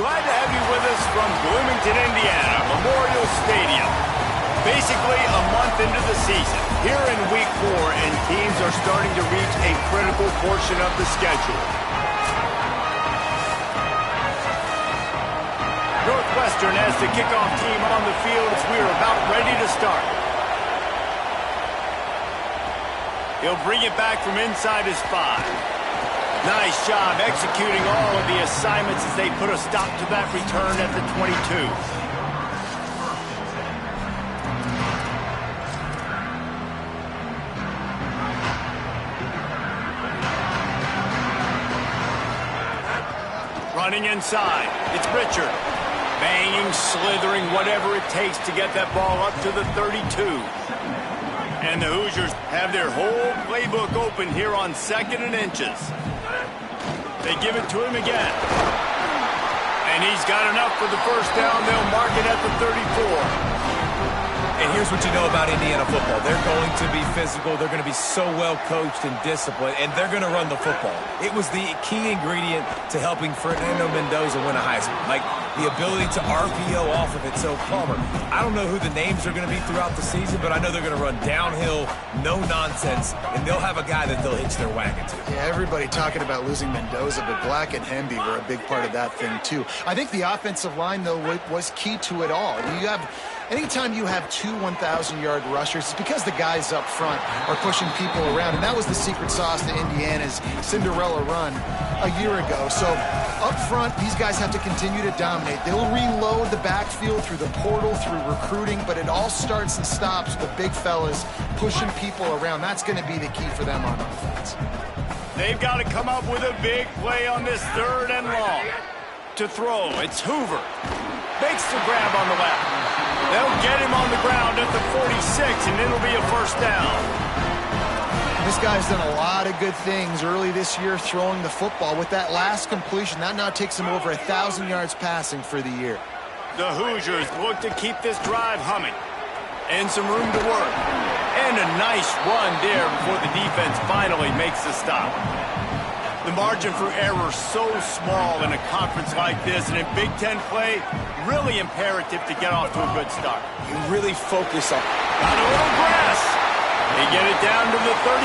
Glad to have you with us from Bloomington, Indiana, Memorial Stadium. Basically a month into the season, here in Week 4, and teams are starting to reach a critical portion of the schedule. Northwestern has the kickoff team on the field as we are about ready to start. He'll bring it back from inside his 5. Nice job executing all of the assignments as they put a stop to that return at the 22. Running inside, it's Richard. Banging, slithering, whatever it takes to get that ball up to the 32. And the Hoosiers have their whole playbook open here on 2nd and inches. They give it to him again. And he's got enough for the first down. They'll mark it at the 34. And here's what you know about Indiana football. They're going to be physical. They're going to be so well coached and disciplined, and they're going to run the football. It was the key ingredient to helping Fernando Mendoza win a Heisman. Like the ability to RPO off of it. So, Palmer, I don't know who the names are going to be throughout the season, but I know they're going to run downhill, no nonsense, and they'll have a guy that they'll hitch their wagon to. Yeah, everybody talking about losing Mendoza, but Black and Hemby were a big part of that thing, too. I think the offensive line, though, was key to it all. Anytime you have two 1,000-yard rushers, it's because the guys up front are pushing people around, and that was the secret sauce to Indiana's Cinderella run a year ago. So up front, these guys have to continue to dominate. They'll reload the backfield through the portal, through recruiting, but it all starts and stops with the big fellas pushing people around. That's going to be the key for them on offense. They've got to come up with a big play on this 3rd and long. To throw, it's Hoover. Makes the grab on the left. They'll get him on the ground at the 46, and it'll be a first down. This guy's done a lot of good things early this year throwing the football. With that last completion, that now takes him over 1,000 yards passing for the year. The Hoosiers look to keep this drive humming. And some room to work. And a nice run there before the defense finally makes the stop. The margin for error so small in a conference like this, and in Big Ten play, really imperative to get off to a good start. You really focus on... Got a little grass. They get it down to the 35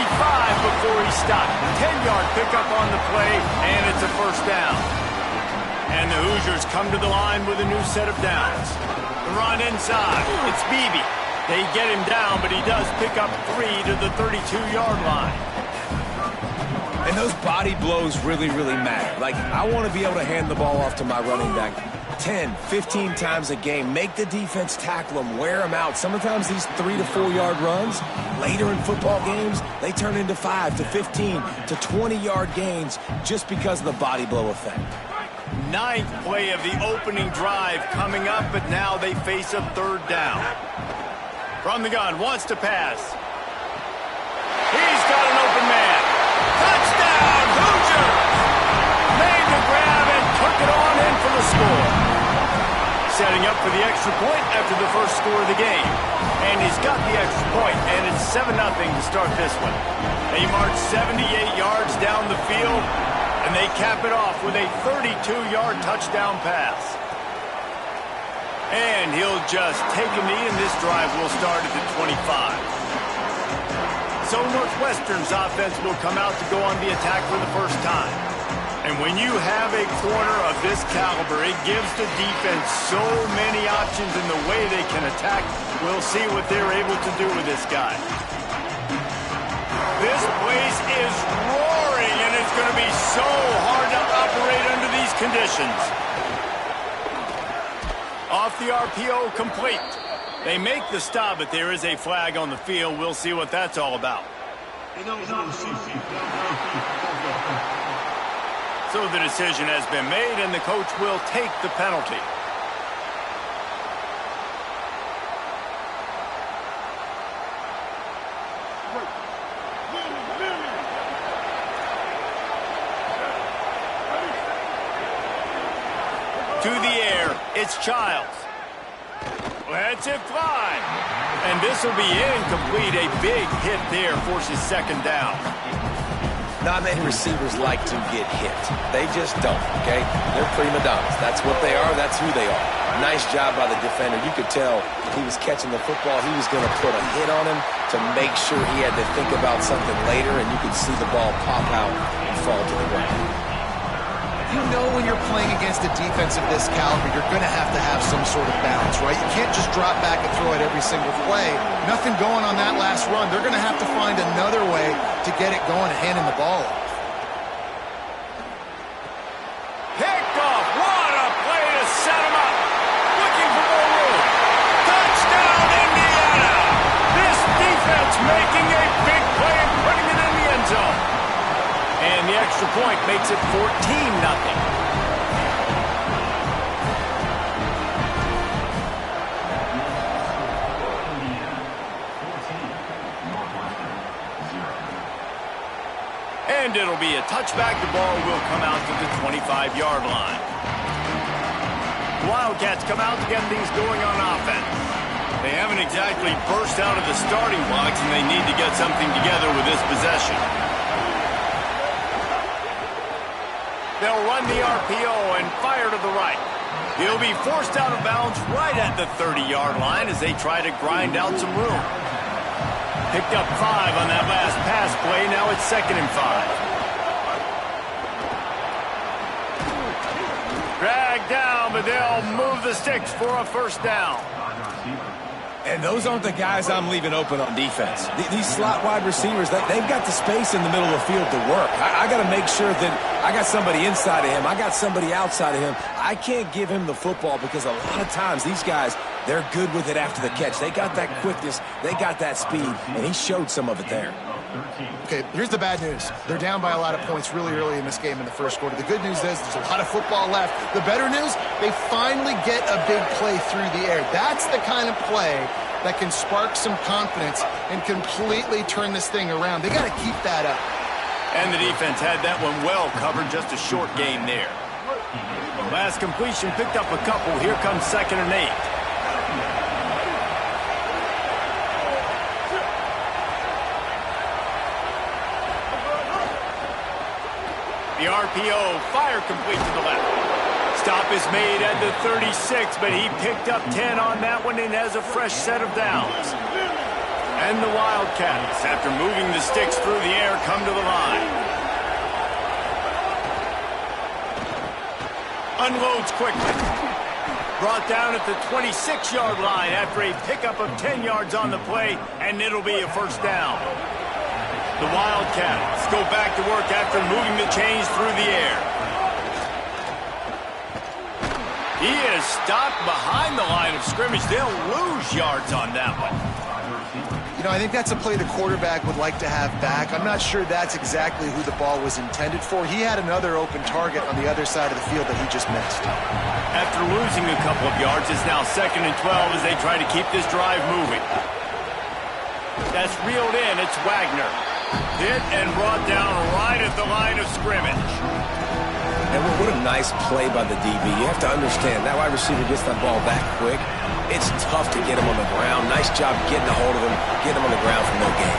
before he stopped. 10-yard pickup on the play, and it's a first down. And the Hoosiers come to the line with a new set of downs. The run inside. It's Beebe. They get him down, but he does pick up 3 to the 32-yard line. And those body blows really, really matter. Like, I want to be able to hand the ball off to my running back 10, 15 times a game. Make the defense tackle them, wear them out. Sometimes these 3 to 4 yard runs, later in football games, they turn into 5 to 15 to 20-yard gains just because of the body blow effect. 9th play of the opening drive coming up, but now they face a 3rd down. From the gun, wants to pass. He's got an open man. Touchdown, Hoosiers! Made the grab and took it on in for the score. Setting up for the extra point after the first score of the game. And he's got the extra point, and it's 7-0 to start this one. They march 78 yards down the field, and they cap it off with a 32-yard touchdown pass. And he'll just take a knee, and this drive will start at the 25. So Northwestern's offense will come out to go on the attack for the first time. And when you have a corner of this caliber, it gives the defense so many options in the way they can attack. We'll see what they're able to do with this guy. This place is roaring, and it's going to be so hard to operate under these conditions. Off the RPO, complete. They make the stop, but there is a flag on the field. We'll see what that's all about. So the decision has been made, and the coach will take the penalty. To the air, it's Childs. Lets it fly. And this will be incomplete. A big hit there forces 2nd down. Not many receivers like to get hit. They just don't, okay? They're prima donnas. That's what they are. That's who they are. Nice job by the defender. You could tell he was catching the football. He was going to put a hit on him to make sure he had to think about something later, and you could see the ball pop out and fall to the ground. You know when you're playing against a defense of this caliber, you're going to have some sort of balance, right? You can't just drop back and throw it every single play. Nothing going on that last run. They're going to have to find another way to get it going and handing the ball off. Picked off. What a play to set him up. Looking for more room. Touchdown, Indiana. This defense making a big play and putting it in the end zone. And the extra point makes it 14-0. And it'll be a touchback. The ball will come out to the 25-yard line. Wildcats come out to get things going on offense. They haven't exactly burst out of the starting blocks, and they need to get something together with this possession. They'll run the RPO and fire to the right. He'll be forced out of bounds right at the 30-yard line as they try to grind out some room. Picked up 5 on that last pass play. Now it's 2nd and 5. Dragged down, but they'll move the sticks for a first down. And those aren't the guys I'm leaving open on defense. These slot wide receivers, they've got the space in the middle of the field to work. I got to make sure that I got somebody inside of him. I got somebody outside of him. I can't give him the football because a lot of times these guys, they're good with it after the catch. They got that quickness. They got that speed, and he showed some of it there. Okay, here's the bad news. They're down by a lot of points really early in this game in the first quarter. The good news is there's a lot of football left. The better news, they finally get a big play through the air. That's the kind of play that can spark some confidence and completely turn this thing around. They got to keep that up. And the defense had that one well covered. Just a short game there. Last completion picked up a couple. Here comes 2nd and 8. The RPO, fire complete to the left. Stop is made at the 36, but he picked up 10 on that one and has a fresh set of downs. And the Wildcats, after moving the sticks through the air, come to the line. Unloads quickly. Brought down at the 26-yard line after a pickup of 10 yards on the play, and it'll be a first down. The Wildcats go back to work after moving the chains through the air. He is stopped behind the line of scrimmage. They'll lose yards on that one. You know, I think that's a play the quarterback would like to have back. I'm not sure that's exactly who the ball was intended for. He had another open target on the other side of the field that he just missed. After losing a couple of yards, it's now 2nd and 12 as they try to keep this drive moving. That's reeled in. It's Wagner. Hit and brought down right at the line of scrimmage. And what a nice play by the DB. You have to understand, that wide receiver gets that ball that quick. It's tough to get him on the ground. Nice job getting a hold of him, getting him on the ground for no gain.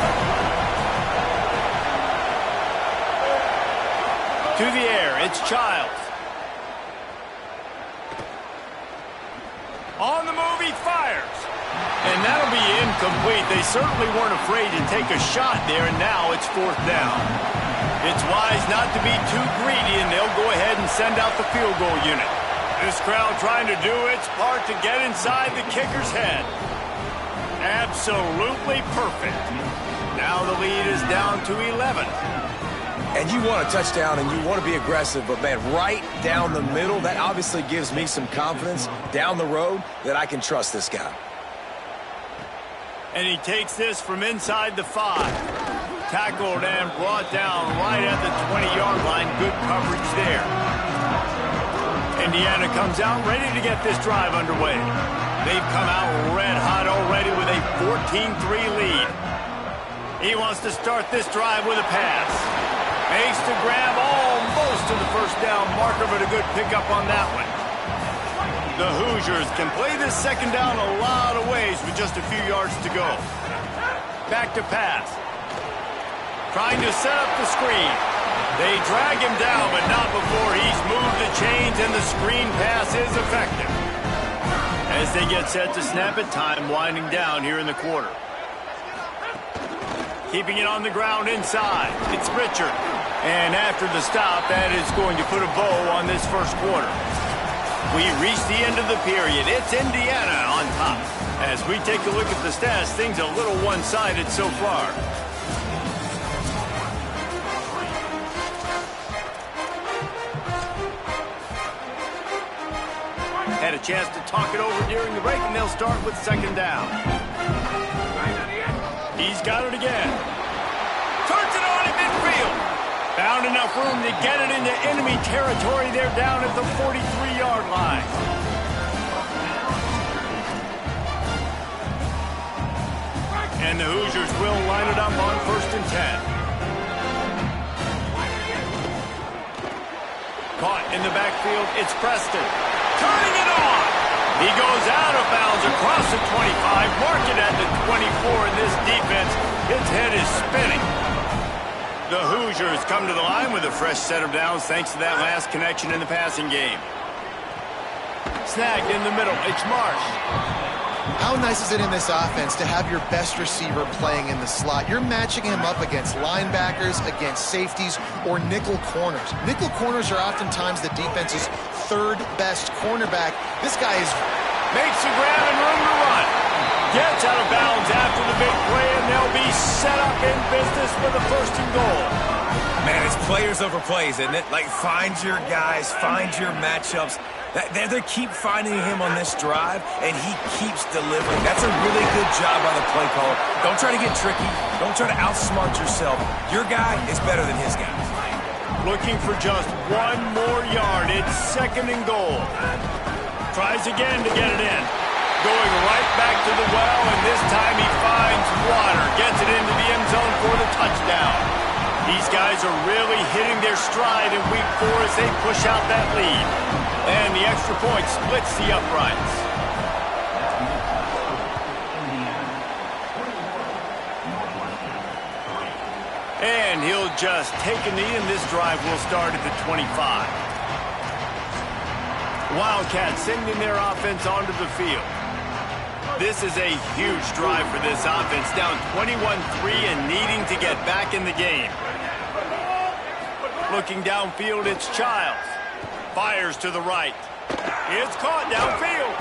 To the air, it's Childs. On the move, he fires. And that'll be incomplete. They certainly weren't afraid to take a shot there, and now it's 4th down. It's wise not to be too greedy, and they'll go ahead and send out the field goal unit. This crowd trying to do its part to get inside the kicker's head. Absolutely perfect. Now the lead is down to 11. And you want a touchdown and you want to be aggressive, but, man, right down the middle, that obviously gives me some confidence down the road that I can trust this guy. And he takes this from inside the 5. Tackled and brought down right at the 20-yard line. Good coverage there. Indiana comes out ready to get this drive underway. They've come out red hot already with a 14-3 lead. He wants to start this drive with a pass. Makes the grab almost to the first down marker, but a good pickup on that one. The Hoosiers can play this second down a lot of ways with just a few yards to go. Back to pass. Trying to set up the screen. They drag him down, but not before he's moved the chains and the screen pass is effective. As they get set to snap it, time winding down here in the quarter. Keeping it on the ground inside. It's Richard. And after the stop, that is going to put a bow on this first quarter. We reach the end of the period. It's Indiana on top. As we take a look at the stats, things a little one-sided so far. Had a chance to talk it over during the break, and they'll start with second down. He's got it again. Turns it on in midfield. Found enough room to get it into enemy territory. They're down at the 43-yard line. And the Hoosiers will line it up on 1st and 10. Caught in the backfield, it's Preston. Turning it on. He goes out of bounds across the 25, mark it at the 24, and this defense, its head is spinning. The Hoosiers come to the line with a fresh set of downs thanks to that last connection in the passing game. Snagged in the middle, it's Marsh. How nice is it in this offense to have your best receiver playing in the slot? You're matching him up against linebackers, against safeties, or nickel corners. Nickel corners are oftentimes the defense's third best cornerback. This guy makes the grab and room to run. Gets out of bounds after the big play, and they'll be set up in business with a 1st and goal. Man, it's players over plays, isn't it? Like, find your guys, find your matchups. They keep finding him on this drive, and he keeps delivering. That's a really good job by the play caller. Don't try to get tricky. Don't try to outsmart yourself. Your guy is better than his guy. Looking for just one more yard. It's 2nd and goal. Tries again to get it in. Going right back to the well, and this time he finds water. Gets it into the end zone for the touchdown. These guys are really hitting their stride in week 4 as they push out that lead. And the extra point splits the uprights. And he'll just take a knee, and this drive will start at the 25. Wildcats sending their offense onto the field. This is a huge drive for this offense, down 21-3 and needing to get back in the game. Looking downfield, it's Childs. Fires to the right. It's caught downfield.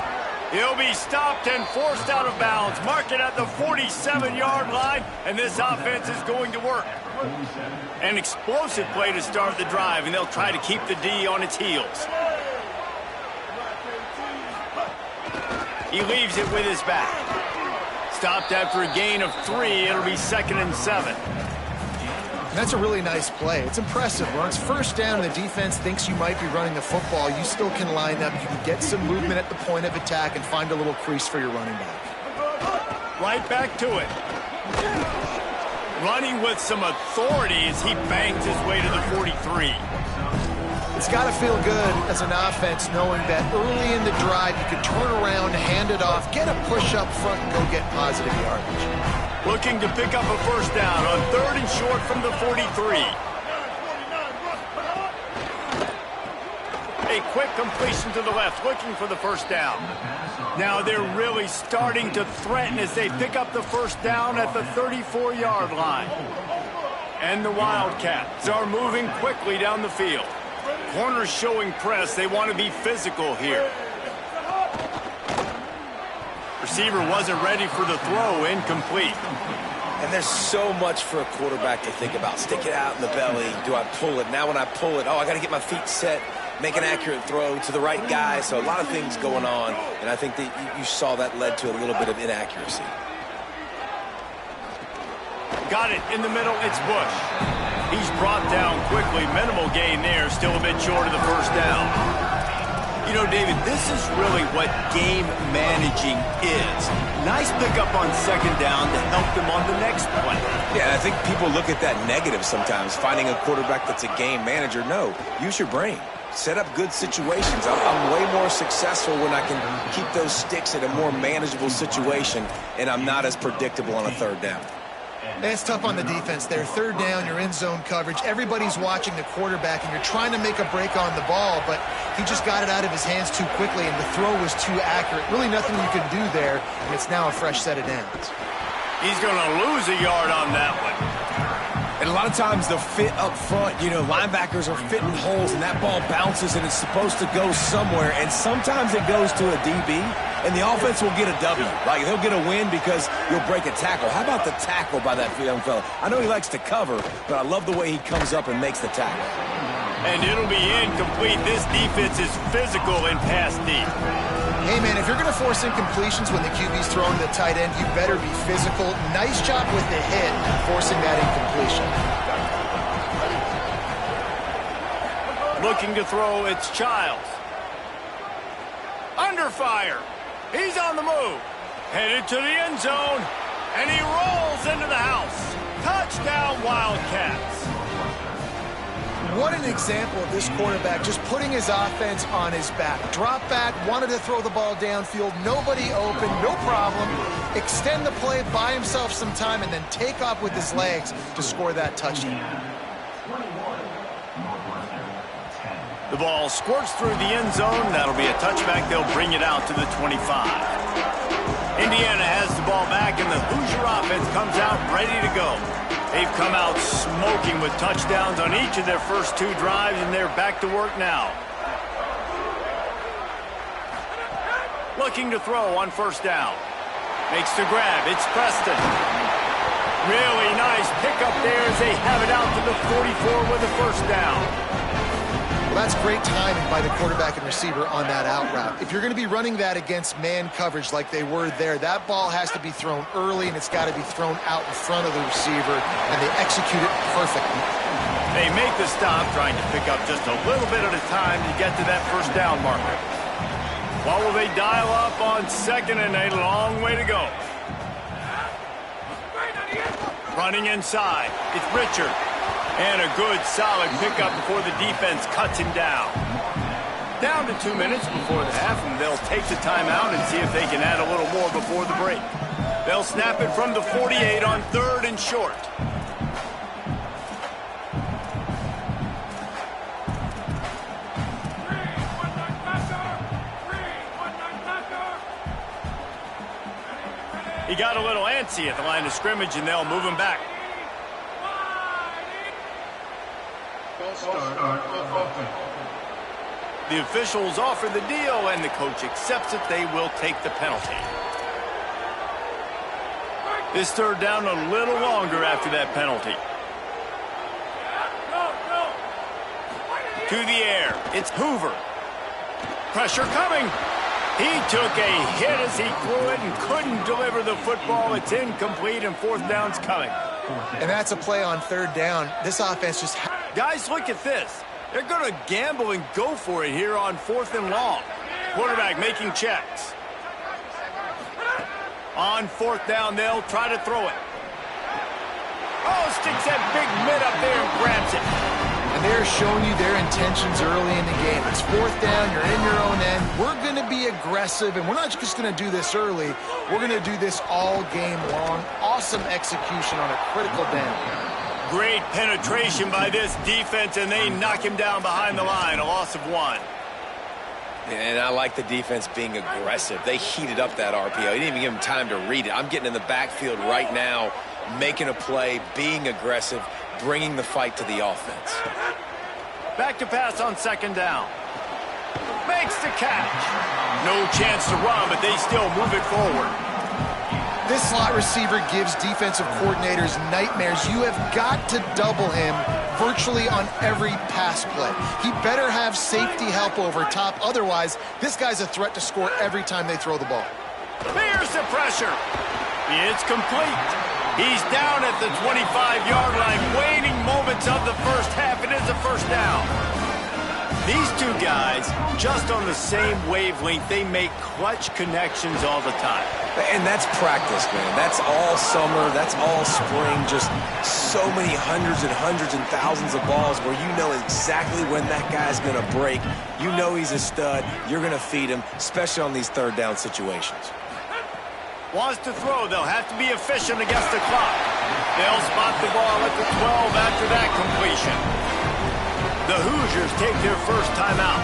He'll be stopped and forced out of bounds. Mark it at the 47-yard line, and this offense is going to work. An explosive play to start the drive, and they'll try to keep the D on its heels. He leaves it with his back. Stopped after a gain of 3. It'll be 2nd and 7. That's a really nice play. It's impressive. When it's 1st down and the defense thinks you might be running the football, you still can line up. You can get some movement at the point of attack and find a little crease for your running back. Right back to it. Running with some authority as he bangs his way to the 43. It's got to feel good as an offense knowing that early in the drive you can turn around, hand it off, get a push up front, and go get positive yardage. Looking to pick up a 1st down on 3rd and short from the 43. A quick completion to the left, looking for the 1st down. Now they're really starting to threaten as they pick up the 1st down at the 34-yard line. And the Wildcats are moving quickly down the field. Corners showing press. They want to be physical here. Receiver wasn't ready for the throw, incomplete. And there's so much for a quarterback to think about. Stick it out in the belly. Do I pull it? Now when I pull it, I got to get my feet set, make an accurate throw to the right guy. So a lot of things going on, and I think that you saw that led to a little bit of inaccuracy. Got it in the middle. It's Bush. He's brought down quickly. Minimal gain there. Still a bit short of the 1st down. You know, David, this is really what game managing is. Nice pickup on 2nd down to help them on the next play. Yeah, I think people look at that negative sometimes, finding a quarterback that's a game manager. No, use your brain. Set up good situations. I'm way more successful when I can keep those sticks in a more manageable situation, and I'm not as predictable on a 3rd down. It's tough on the defense there. Third down, you're in zone coverage. Everybody's watching the quarterback, and you're trying to make a break on the ball, but he just got it out of his hands too quickly, and the throw was too accurate. Really nothing you can do there, and it's now a fresh set of downs. He's going to lose a yard on that one. And a lot of times the fit up front, linebackers are fitting holes, and that ball bounces, and it's supposed to go somewhere, and sometimes it goes to a DB, and the offense will get a W. Like, they'll get a win because you'll break a tackle. How about the tackle by that young fella? I know he likes to cover, but I love the way he comes up and makes the tackle. And it'll be incomplete. This defense is physical in pass deep. Hey, man, if you're going to force incompletions when the QB's throwing to the tight end, you better be physical. Nice job with the hit, forcing that incompletion. Looking to throw, it's Childs. Under fire. He's on the move. Headed to the end zone. And he rolls into the house. Touchdown, Wildcats. What an example of this quarterback just putting his offense on his back. Drop back, wanted to throw the ball downfield, nobody open, no problem. Extend the play, buy himself some time, and then take off with his legs to score that touchdown. The ball squirts through the end zone. That'll be a touchback. They'll bring it out to the 25. Indiana has the ball back, and the Hoosier offense comes out ready to go. They've come out smoking with touchdowns on each of their first two drives, and they're back to work now. Looking to throw on first down. Makes the grab. It's Preston. Really nice pickup there as they have it out to the 44 with a first down. Well, that's great timing by the quarterback and receiver on that out route. If you're going to be running that against man coverage like they were there, that ball has to be thrown early, and it's got to be thrown out in front of the receiver, and they execute it perfectly. They make the stop, trying to pick up just a little bit at a time to get to that first down marker. What will they dial up on second and a long way to go? Running inside, it's Richard. And a good, solid pickup before the defense cuts him down. Down to 2 minutes before the half, and they'll take the timeout and see if they can add a little more before the break. They'll snap it from the 48 on third and short. He got a little antsy at the line of scrimmage, and they'll move him back. The officials offer the deal, and the coach accepts it. They will take the penalty. This third down a little longer after that penalty. To the air. It's Hoover. Pressure coming. He took a hit as he threw it and couldn't deliver the football. It's incomplete, and fourth down's coming. And that's a play on third down. This offense just... Guys, look at this. They're going to gamble and go for it here on fourth and long. Quarterback making checks. On fourth down, they'll try to throw it. Oh, sticks that big mid up there and grabs it. And they're showing you their intentions early in the game. It's fourth down, you're in your own end. We're going to be aggressive, and we're not just going to do this early. We're going to do this all game long. Awesome execution on a critical down. Great penetration by this defense, and they knock him down behind the line. A loss of 1. And I like the defense being aggressive. They heated up that RPO. He didn't even give him time to read it. I'm getting in the backfield right now, making a play, being aggressive, bringing the fight to the offense. Back to pass on second down. Makes the catch. No chance to run, but they still move it forward. This slot receiver gives defensive coordinators nightmares. You have got to double him virtually on every pass play. He better have safety help over top. Otherwise, this guy's a threat to score every time they throw the ball. There's the pressure. It's complete. He's down at the 25-yard line, waning moments of the first half. It is a first down. These two guys, just on the same wavelength, they make clutch connections all the time. And that's practice, man. That's all summer. That's all spring. Just so many hundreds and thousands of balls where you know exactly when that guy's going to break. You know he's a stud. You're going to feed him, especially on these third down situations. Wants to throw. They'll have to be efficient against the clock. They'll spot the ball at the 12 after that completion. The Hoosiers take their first timeout.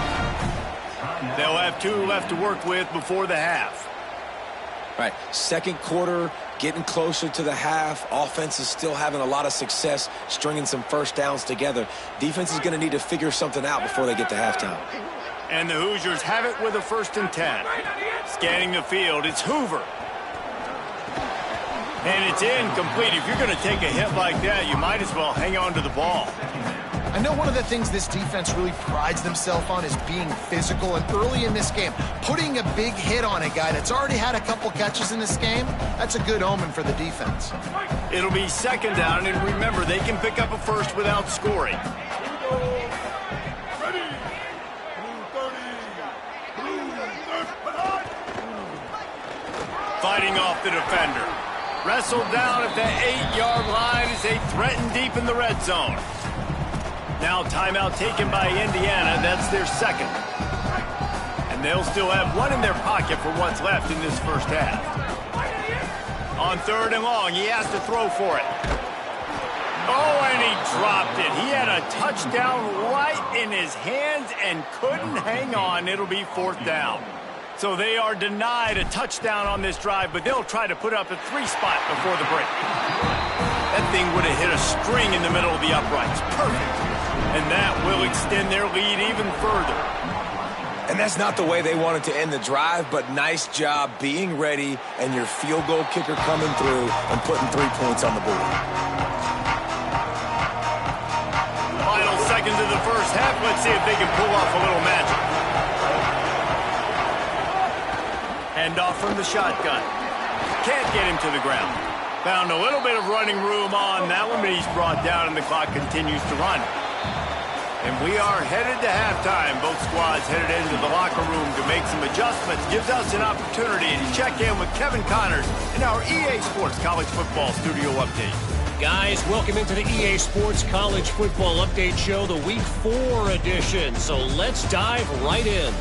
They'll have 2 left to work with before the half. Right, second quarter, getting closer to the half. Offense is still having a lot of success stringing some first downs together. Defense is going to need to figure something out before they get to halftime. And the Hoosiers have it with a 1st and 10. Scanning the field, it's Hoover. And it's incomplete. If you're going to take a hit like that, you might as well hang on to the ball. I know one of the things this defense really prides themselves on is being physical, and early in this game, putting a big hit on a guy that's already had a couple catches in this game, that's a good omen for the defense. It'll be 2nd down, and remember, they can pick up a first without scoring. Fighting off the defender. Wrestled down at the 8-yard line as they threaten deep in the red zone. Now timeout taken by Indiana. That's their 2nd. And they'll still have 1 in their pocket for what's left in this first half. On 3rd and long, he has to throw for it. Oh, and he dropped it. He had a touchdown right in his hands and couldn't hang on. It'll be 4th down. So they are denied a touchdown on this drive, but they'll try to put up a 3 spot before the break. That thing would have hit a string in the middle of the uprights. Perfect. And that will extend their lead even further. And that's not the way they wanted to end the drive, but nice job being ready and your field goal kicker coming through and putting 3 points on the board. Final seconds of the first half. Let's see if they can pull off a little magic. Hand off from the shotgun. Can't get him to the ground. Found a little bit of running room on that one, but he's brought down and the clock continues to run. And we are headed to halftime. Both squads headed into the locker room to make some adjustments. Gives us an opportunity to check in with Kevin Connors in our EA Sports College Football Studio Update. Guys, welcome into the EA Sports College Football Update Show, the Week 4 edition. So let's dive right in.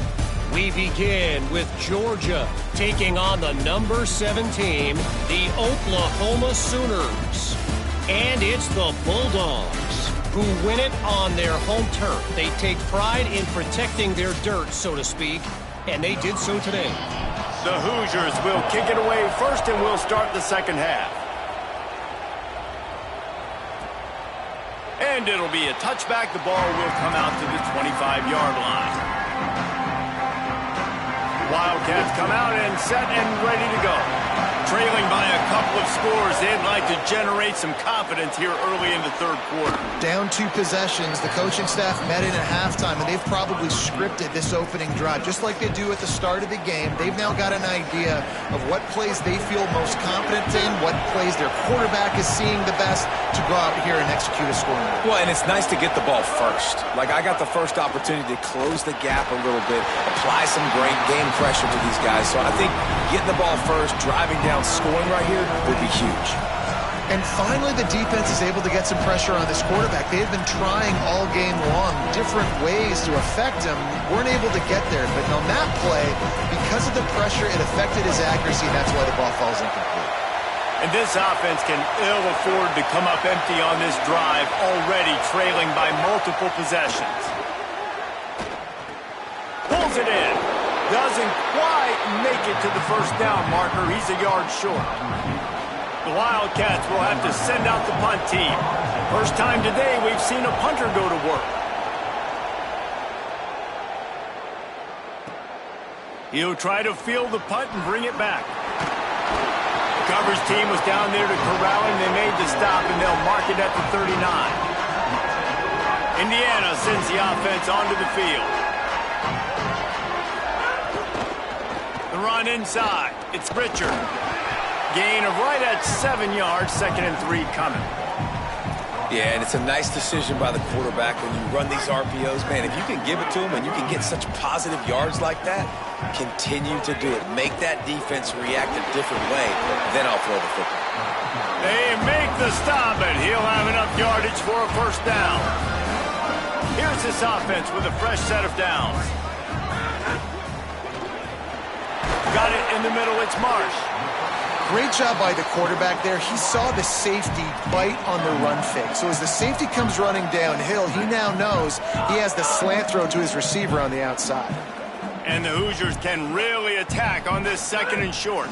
We begin with Georgia taking on the number 7 team, the Oklahoma Sooners. And it's the Bulldogs who win it on their home turf. They take pride in protecting their dirt, so to speak, and they did so today. The Hoosiers will kick it away first, and we'll start the second half. And it'll be a touchback. The ball will come out to the 25-yard line. Wildcats come out and set and ready to go. Trailing by a couple of scores, they'd like to generate some confidence here early in the 3rd quarter. Down 2 possessions, the coaching staff met in at halftime, and they've probably scripted this opening drive, just like they do at the start of the game. They've now got an idea of what plays they feel most confident in, what plays their quarterback is seeing the best to go out here and execute a scoring drive. Well, and it's nice to get the ball first. Like, I got the first opportunity to close the gap a little bit, apply some great game pressure to these guys. So I think getting the ball first, driving down, scoring right here would be huge. And finally, the defense is able to get some pressure on this quarterback. They've been trying all game long different ways to affect him. Weren't able to get there. But on that play, because of the pressure, it affected his accuracy, and that's why the ball falls incomplete. And this offense can ill afford to come up empty on this drive, already trailing by multiple possessions. Pulls it in. Doesn't quite make it to the first down marker. He's a yard short. The Wildcats will have to send out the punt team. First time today we've seen a punter go to work. He'll try to field the punt and bring it back. The coverage team was down there to corral him. They made the stop, and they'll mark it at the 39. Indiana sends the offense onto the field. The run inside. It's Richard. Gain of right at 7 yards. 2nd and 3 coming. Yeah, and it's a nice decision by the quarterback when you run these RPOs. Man, if you can give it to him and you can get such positive yards like that, continue to do it. Make that defense react a different way. Then I'll throw the football. They make the stop, and he'll have enough yardage for a first down. Here's this offense with a fresh set of downs. Got it in the middle. It's Marsh. Great job by the quarterback there. He saw the safety bite on the run fake. So as the safety comes running downhill, he now knows he has the slant throw to his receiver on the outside. And the Hoosiers can really attack on this 2nd and short.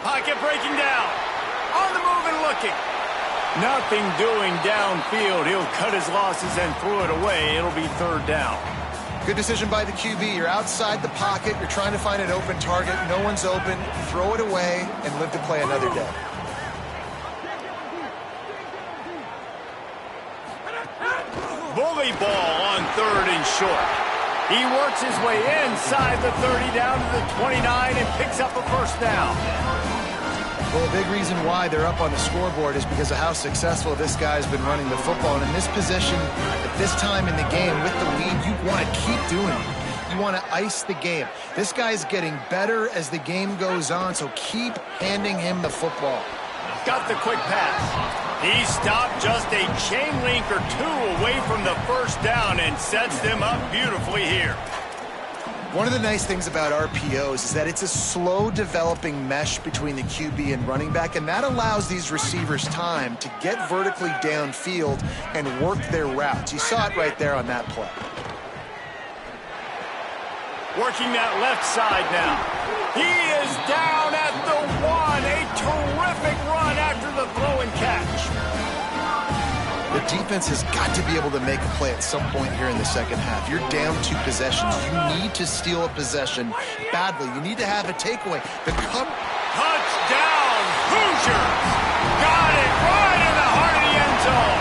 Pocket breaking down. On the move and looking. Nothing doing downfield. He'll cut his losses and throw it away. It'll be 3rd down. Good decision by the QB. You're outside the pocket. You're trying to find an open target. No one's open. Throw it away and live to play another day. Bully ball on 3rd and short. He works his way inside the 30 down to the 29 and picks up a 1st down. Well, a big reason why they're up on the scoreboard is because of how successful this guy's been running the football. And in this position, at this time in the game, with the lead, you want to keep doing it. You want to ice the game. This guy's getting better as the game goes on, so keep handing him the football. Got the quick pass. He stopped just a chain link or 2 away from the 1st down and sets them up beautifully here. One of the nice things about RPOs is that it's a slow developing mesh between the QB and running back, and that allows these receivers time to get vertically downfield and work their routes. You saw it right there on that play. Working that left side now. He is down at the 1. A terrific run after the throw and catch. The defense has got to be able to make a play at some point here in the 2nd half. You're down 2 possessions. You need to steal a possession badly. You need to have a takeaway. Touchdown, Hoosiers! Got it right in the heart of the end zone.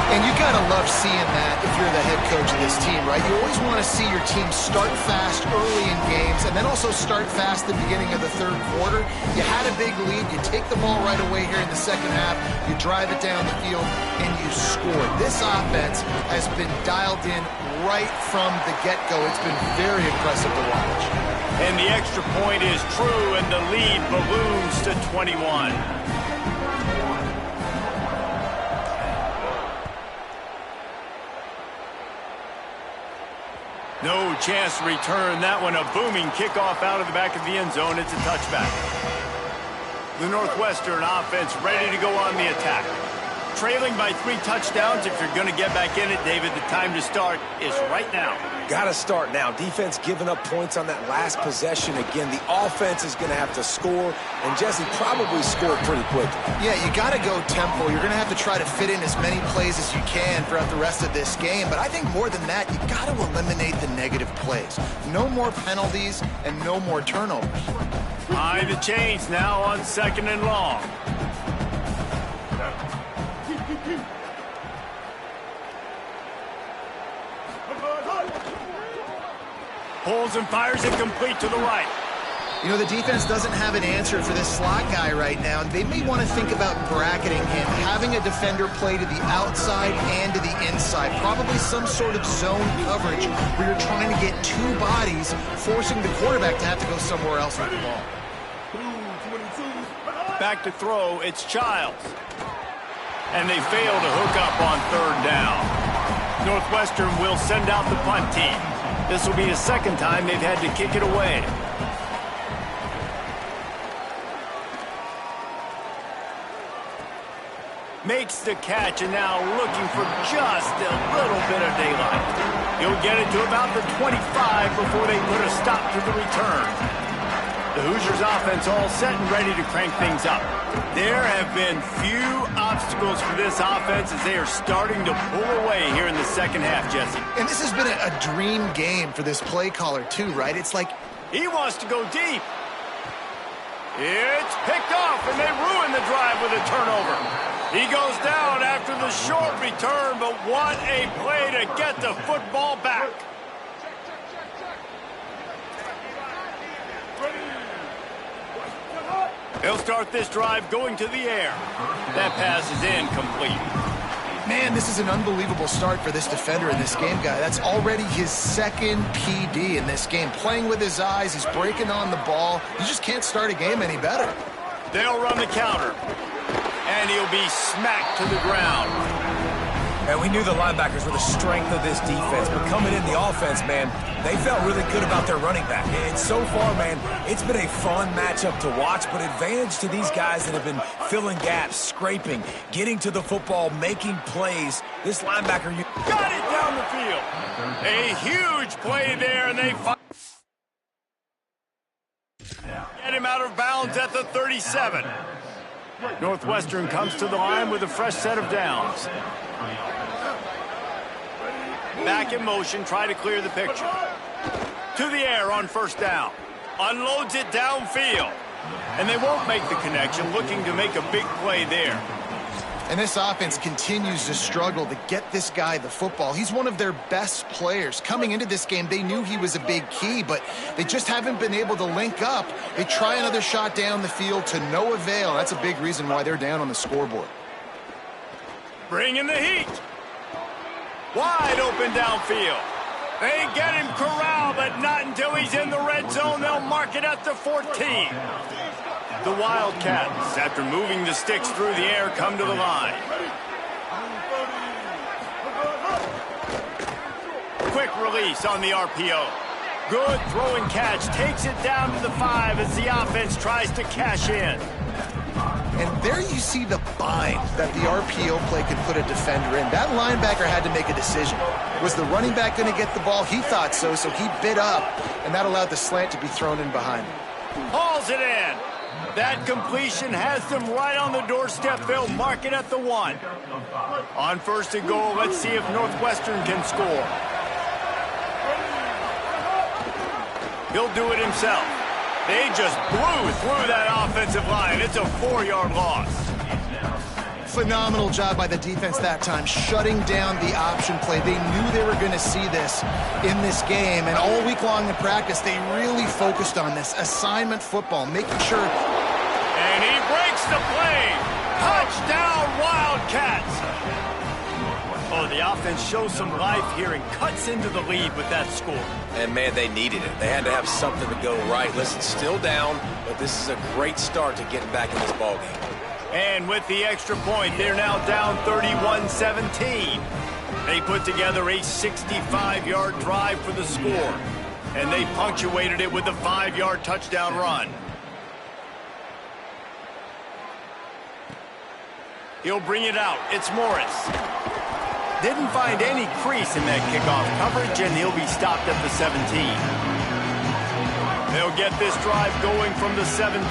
And you got to love seeing that if you're the head coach of this team, right? You always want to see your team start fast early in games and then also start fast at the beginning of the 3rd quarter. You had a big lead. You take the ball right away here in the 2nd half. You drive it down the field, and you score. This offense has been dialed in right from the get-go. It's been very impressive to watch. And the extra point is true, and the lead balloons to 21. No chance to return that one. A booming kickoff out of the back of the end zone. It's a touchback. The Northwestern offense ready to go on the attack. Trailing by 3 touchdowns. If you're going to get back in it, David, the time to start is right now. Got to start now. Defense giving up points on that last possession. Again, the offense is going to have to score, and Jesse probably scored pretty quickly. Yeah, you got to go tempo. You're going to have to try to fit in as many plays as you can throughout the rest of this game. But I think more than that, you got to eliminate the negative plays. No more penalties and no more turnovers. Behind the chains now on 2nd and long. Pulls and fires it complete to the right. You know, the defense doesn't have an answer for this slot guy right now. They may want to think about bracketing him, having a defender play to the outside and to the inside. Probably some sort of zone coverage where you're trying to get 2 bodies, forcing the quarterback to have to go somewhere else with the ball. Back to throw, it's Childs. And they fail to hook up on 3rd down. Northwestern will send out the punt team. This will be the 2nd time they've had to kick it away. Makes the catch and now looking for just a little bit of daylight. He'll get it to about the 25 before they put a stop to the return. The Hoosiers offense all set and ready to crank things up. There have been few obstacles for this offense as they are starting to pull away here in the 2nd half, Jesse. And this has been a dream game for this play caller too, right? It's like he wants to go deep. It's picked off, and they ruin the drive with a turnover. He goes down after the short return, but what a play to get the football back. He'll start this drive going to the air. That pass is incomplete. Man, this is an unbelievable start for this defender in this game, guy. That's already his 2nd PD in this game. Playing with his eyes, he's breaking on the ball. You just can't start a game any better. They'll run the counter. And he'll be smacked to the ground. And we knew the linebackers were the strength of this defense, but coming in the offense, man, they felt really good about their running back. And so far, man, it's been a fun matchup to watch, but advantage to these guys that have been filling gaps, scraping, getting to the football, making plays. This linebacker... Got it down the field. A huge play there, and they get him out of bounds at the 37. Northwestern comes to the line with a fresh set of downs. Back in motion, try to clear the picture. To the air on first down. Unloads it downfield. And they won't make the connection, looking to make a big play there. And this offense continues to struggle to get this guy the football. He's one of their best players. Coming into this game, they knew he was a big key, but they just haven't been able to link up. They try another shot down the field to no avail. That's a big reason why they're down on the scoreboard. Bringing the heat. Wide open downfield. They get him corralled, but not until he's in the red zone. They'll mark it at the 14. The Wildcats, after moving the sticks through the air, come to the line. Quick release on the RPO. Good throwing catch. Takes it down to the 5 as the offense tries to cash in. And there you see the bind that the RPO play could put a defender in. That linebacker had to make a decision. Was the running back going to get the ball? He thought so, so he bit up, and that allowed the slant to be thrown in behind him. Hauls it in. That completion has them right on the doorstep. They'll mark it at the 1. On first and goal, let's see if Northwestern can score. He'll do it himself. They just blew through that offensive line. It's a 4-yard loss. Phenomenal job by the defense that time, shutting down the option play. They knew they were going to see this in this game, and all week long in practice, they really focused on this assignment football, making sure. And he breaks the play. Touchdown, Wildcats. Oh, the offense shows some life here and cuts into the lead with that score. And, man, they needed it. They had to have something to go right. Listen, still down, but this is a great start to getting back in this ballgame. And with the extra point, they're now down 31-17. They put together a 65-yard drive for the score, and they punctuated it with a 5-yard touchdown run. He'll bring it out. It's Morris. Didn't find any crease in that kickoff coverage, and he'll be stopped at the 17. They'll get this drive going from the 17.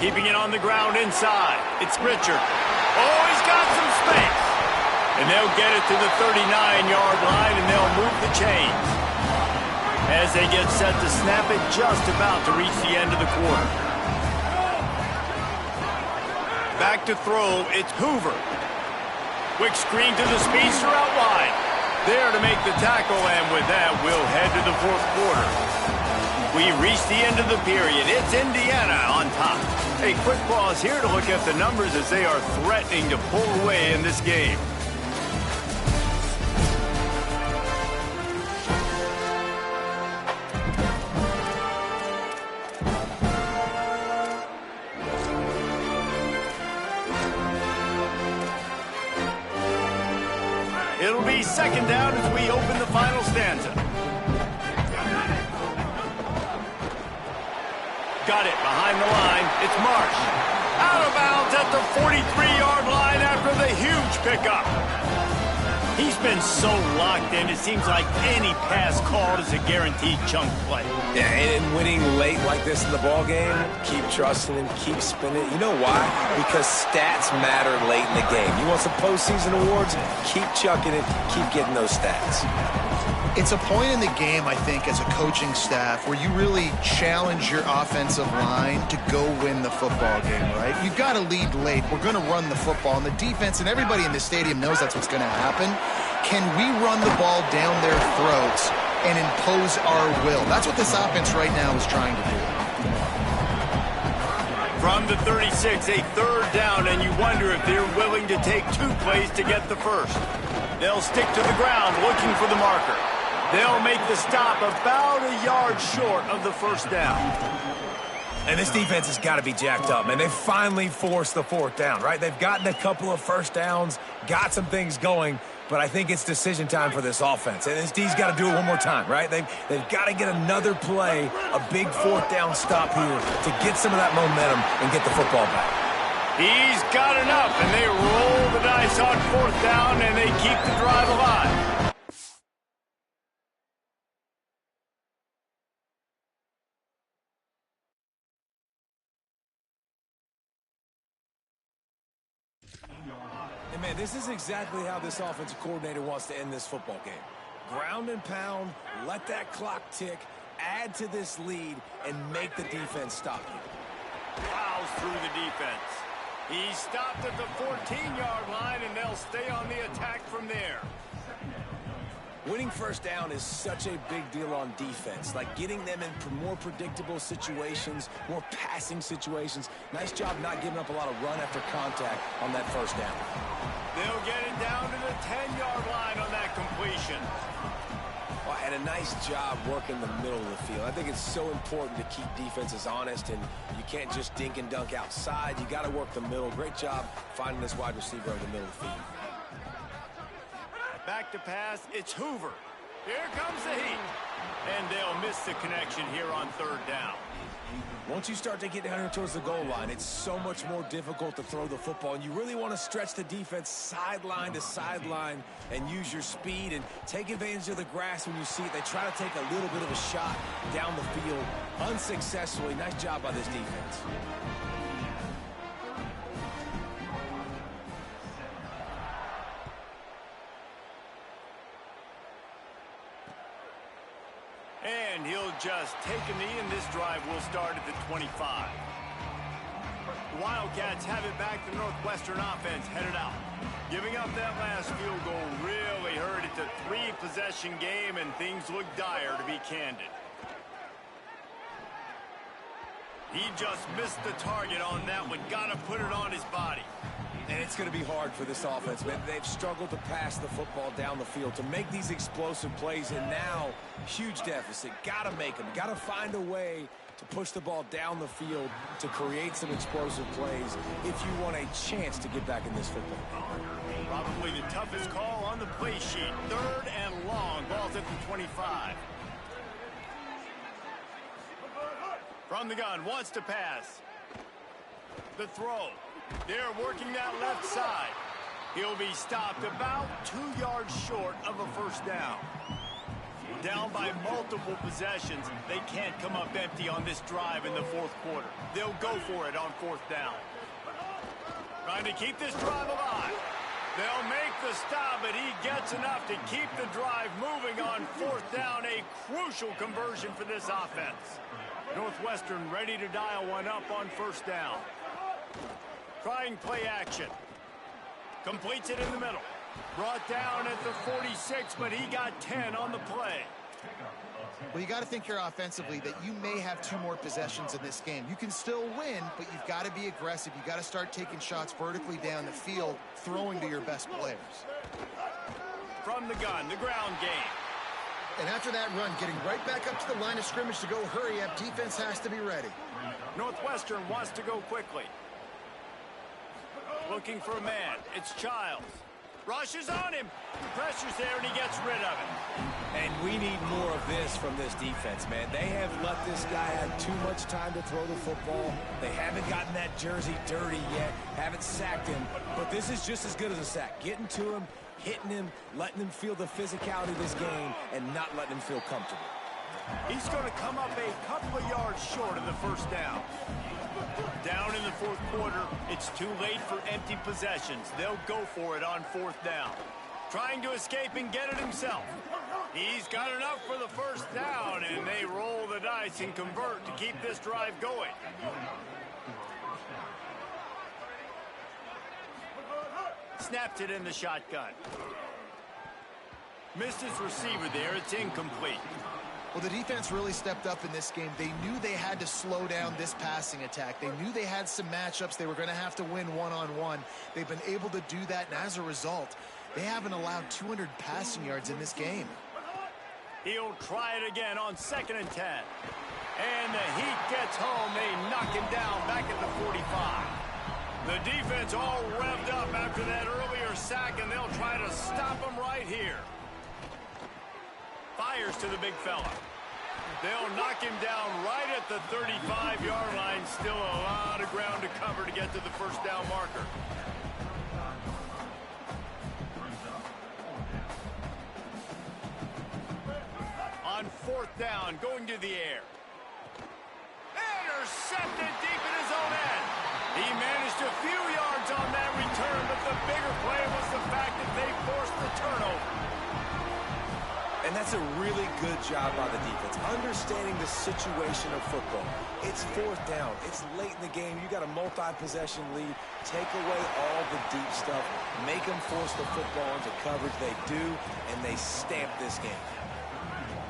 Keeping it on the ground inside. It's Richard. Oh, he's got some space. And they'll get it to the 39-yard line, and they'll move the chains. As they get set to snap it, just about to reach the end of the quarter. Back to throw, it's Hoover. Quick screen to the speedster out wide. There to make the tackle, and with that, we'll head to the fourth quarter. We reached the end of the period. It's Indiana on top. A quick pause here to look at the numbers as they are threatening to pull away in this game. It'll be second down as we open the final stanza. Got it behind the line. It's Marsh. Out of bounds at the 43-yard line after the huge pickup. He's been so locked in, it seems like any pass called is a guaranteed chunk play. Yeah, and winning late like this in the ball game, keep trusting him, keep spinning. You know why? Because stats matter late in the game. You want some postseason awards? Keep chucking it, keep getting those stats. It's a point in the game, I think, as a coaching staff where you really challenge your offensive line to go win the football game, right? You've got to lead late. We're going to run the football, and the defense and everybody in the stadium knows that's what's going to happen. Can we run the ball down their throats and impose our will? That's what this offense right now is trying to do. From the 36, a third down, and you wonder if they're willing to take 2 plays to get the first. They'll stick to the ground looking for the marker. They'll make the stop about a yard short of the first down. And this defense has got to be jacked up, man. They finally forced the fourth down, right? They've gotten a couple of first downs, got some things going, but I think it's decision time for this offense. And this D's got to do it one more time, right? They've got to get another play, a big fourth down stop here to get some of that momentum and get the football back. He's got enough, and they roll the dice on fourth down, and they keep the drive alive. And, man, this is exactly how this offensive coordinator wants to end this football game. Ground and pound, let that clock tick, add to this lead, and make the defense stop you. Plows through the defense. He stopped at the 14-yard line, and they'll stay on the attack from there. Winning first down is such a big deal on defense, like getting them in more predictable situations, more passing situations. Nice job not giving up a lot of run after contact on that first down. They'll get it down to the 10-yard line on that completion. Well, and a nice job working the middle of the field. I think it's so important to keep defenses honest, and you can't just dink and dunk outside. You got to work the middle. Great job finding this wide receiver in the middle of the field. Back to pass, it's Hoover. Here comes the heat. And they'll miss the connection here on third down. Once you start to get down here towards the goal line, it's so much more difficult to throw the football, and you really want to stretch the defense sideline to sideline and use your speed and take advantage of the grass when you see it. They try to take a little bit of a shot down the field unsuccessfully. Nice job by this defense. And he'll just take a knee, and this drive will start at the 25. The Wildcats have it back. The Northwestern offense headed out. Giving up that last field goal really hurt. It's a three-possession game, and things look dire, to be candid. He just missed the target on that one. Got to put it on his body. And it's going to be hard for this offense, man. They've struggled to pass the football down the field, to make these explosive plays, and now, huge deficit. Got to make them. Got to find a way to push the ball down the field to create some explosive plays if you want a chance to get back in this football. Probably the toughest call on the play sheet. Third and long. Ball's at the 25. From the gun, wants to pass. The throw. They're working that left side. He'll be stopped about 2 yards short of a first down. Down by multiple possessions, they can't come up empty on this drive in the fourth quarter. They'll go for it on fourth down. Trying to keep this drive alive. They'll make the stop, but he gets enough to keep the drive moving on fourth down. A crucial conversion for this offense. Northwestern ready to dial one up on first down. Trying play action. Completes it in the middle. Brought down at the 46, but he got 10 on the play. Well, you got to think here offensively that you may have 2 more possessions in this game. You can still win, but you've got to be aggressive. You got to start taking shots vertically down the field, throwing to your best players. From the gun, the ground game. And after that run, getting right back up to the line of scrimmage to go hurry up, defense has to be ready. Northwestern wants to go quickly. Looking for a man. It's Childs. Rushes on him. Pressure's there, and he gets rid of it. And we need more of this from this defense, man. They have let this guy have too much time to throw the football. They haven't gotten that jersey dirty yet, haven't sacked him. But this is just as good as a sack. Getting to him, hitting him, letting him feel the physicality of this game, and not letting him feel comfortable. He's going to come up a couple of yards short of the first down. Down in the fourth quarter, it's too late for empty possessions. They'll go for it on fourth down. Trying to escape and get it himself. He's got enough for the first down, and they roll the dice and convert to keep this drive going. Snapped it in the shotgun. Missed his receiver there. It's incomplete. Well, the defense really stepped up in this game. They knew they had to slow down this passing attack. They knew they had some matchups they were going to have to win one-on-one. They've been able to do that, and as a result, they haven't allowed 200 passing yards in this game. He'll try it again on 2nd and 10. And the heat gets home. They knock him down back at the 45. The defense all revved up after that earlier sack, and they'll try to stop him right here. Fires to the big fella. They'll knock him down right at the 35-yard line. Still a lot of ground to cover to get to the first down marker. On fourth down, going to the air. Intercepted deep in his own end. He managed a few yards on that return, but the bigger play was the fact that they forced the turnover. And that's a really good job by the defense, understanding the situation of football. It's fourth down. It's late in the game. You got a multi-possession lead. Take away all the deep stuff. Make them force the football into coverage. They do, and they stamp this game.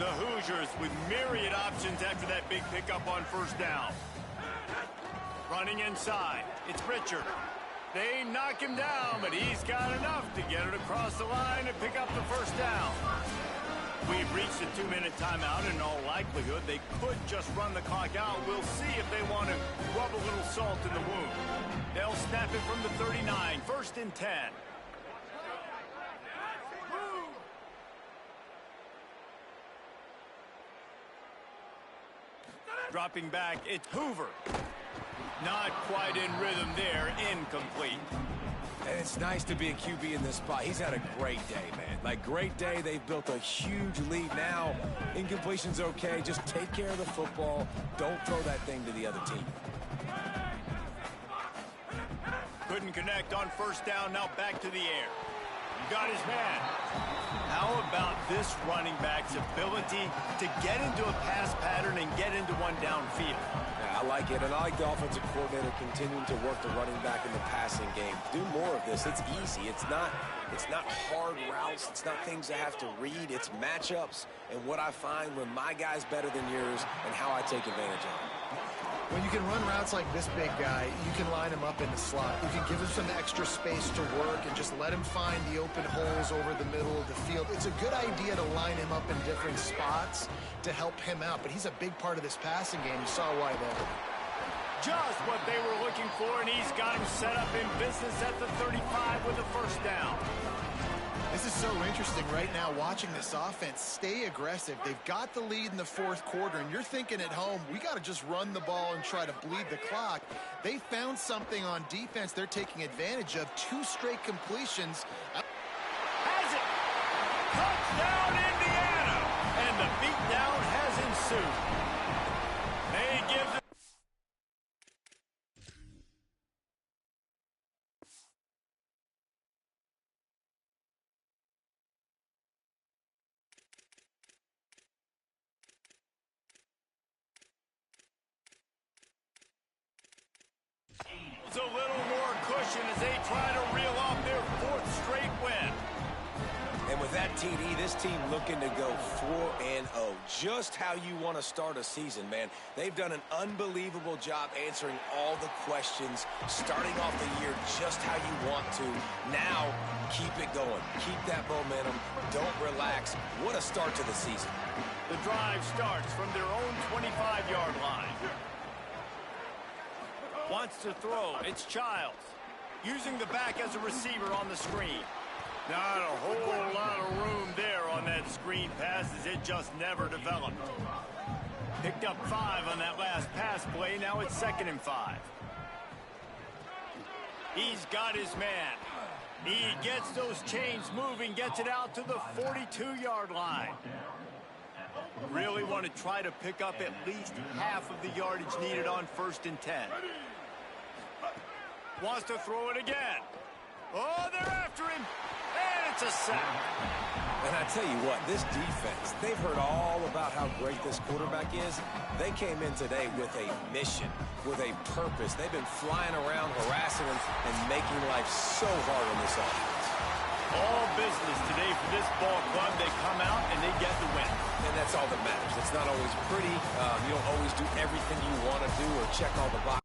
The Hoosiers with myriad options after that big pickup on first down. Running inside. It's Richard. They knock him down, but he's got enough to get it across the line and pick up the first down. We've reached a 2-minute timeout, and in all likelihood, they could just run the clock out. We'll see if they want to rub a little salt in the wound. They'll snap it from the 39, first and 10. Dropping back, it's Hoover. Not quite in rhythm there, incomplete. And it's nice to be a QB in this spot. He's had a great day, man. Like, great day. They've built a huge lead now. Incompletion's okay. Just take care of the football. Don't throw that thing to the other team. Couldn't connect on first down. Now back to the air. Got his man. How about this running back's ability to get into a pass pattern and get into one downfield? Yeah, I like it, and I like the offensive coordinator continuing to work the running back in the passing game. Do more of this. It's easy. It's not hard routes. It's not things I have to read. It's matchups and what I find when my guy's better than yours and how I take advantage of it. When you can run routes like this big guy, you can line him up in the slot. You can give him some extra space to work and just let him find the open holes over the middle of the field. It's a good idea to line him up in different spots to help him out, but he's a big part of this passing game. You saw why there. Just what they were looking for, and he's got him set up in business at the 35 with a first down. This is so interesting right now, watching this offense stay aggressive. They've got the lead in the fourth quarter, and you're thinking at home, we got to just run the ball and try to bleed the clock. They found something on defense they're taking advantage of. 2 straight completions. Has it! Touchdown, Indiana! And the beatdown has ensued. They give the a little more cushion as they try to reel off their 4th straight win. And with that TD, this team looking to go 4-0. Just how you want to start a season, man. They've done an unbelievable job answering all the questions, starting off the year just how you want to. Now, keep it going. Keep that momentum. Don't relax. What a start to the season. The drive starts from their own 25-yard line. Wants to throw. It's Childs. Using the back as a receiver on the screen. Not a whole lot of room there on that screen pass as it just never developed. Picked up 5 on that last pass play. Now it's 2nd and 5. He's got his man. He gets those chains moving, gets it out to the 42-yard line. Really want to try to pick up at least half of the yardage needed on 1st and 10. Wants to throw it again. Oh, they're after him. And it's a sack. And I tell you what, this defense, they've heard all about how great this quarterback is. They came in today with a mission, with a purpose. They've been flying around, harassing him, and making life so hard on this offense. All business today for this ball club. They come out and they get the win. And that's all that matters. It's not always pretty. You don't always do everything you want to do or check all the boxes.